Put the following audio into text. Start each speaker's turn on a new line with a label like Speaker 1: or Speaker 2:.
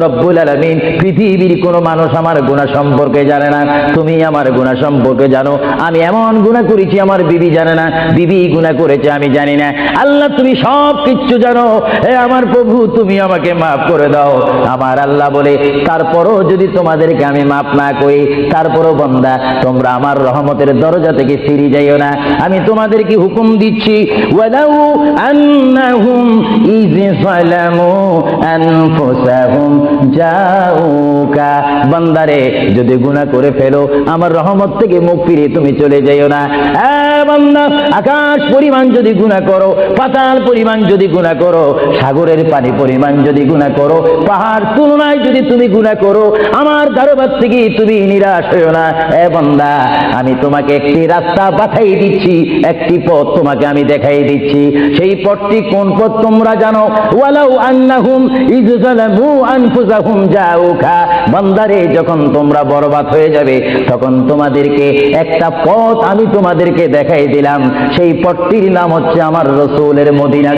Speaker 1: রব্বুল আলামিন পৃথিবীর কোনো মানুষ আমার গুনাহ সম্পর্কে জানে না, তুমি আমার গুনাহ সম্পর্কে জানো। আমি এমন গুনাহ করেছি আমার বিবি জানে না, বিবি গুনাহ করেছে আমি জানি না। আল্লাহ তুমি সব কিচ্ছু জানো, হে আমার প্রভু তুমি আমাকে মাফ করে দাও। আমার আল্লাহ বলে তারপরও যদি তোমাদেরকে আমি মাফ না করি, তারপরও বান্দা তোমরা আমার রহমতের দরজা থেকে ফিরে যাইও না। আমি তোমাদেরকে হুকুম দিচ্ছি, ওয়ালাউ আন্নাহুম ইয যালামু আনফুসাহুম জাউকা, বান্দারে যদি গুনাহ করে ফেলো আমার রহমত থেকে মুখ ফিরিয়ে তুমি চলে যাইও না। বান্দা আকাশ পরিমাণ যদি গুনাহ করো, পাতাল পরিমাণ যদি গুনাহ করো, সাগরের পানি পরিমাণ যদি গুনাহ করো, পাহাড় তুলনায় যদি তুমি গুনাহ করো, আমার দরবার থেকে তুমি নিরাশ হইও না। বান্দা আমি তোমাকে একটি রাস্তা পাঠাই দিচ্ছি, একটি পথ তোমাকে আমি দেখাই দিচ্ছি। সেই পথটি কোন পথ তোমরা জানো? ওয়ালাউ আন্নাহুম ইয যালামু আনফুসাহুম জাউকা, বান্দারে যখন তোমরা বরবাদ হয়ে যাবে তখন তোমাদেরকে একটা পথ আমি তোমাদেরকে দেখাই দিলাম, সেই পথটির নাম হচ্ছে আমার রাসূলের মদিনা।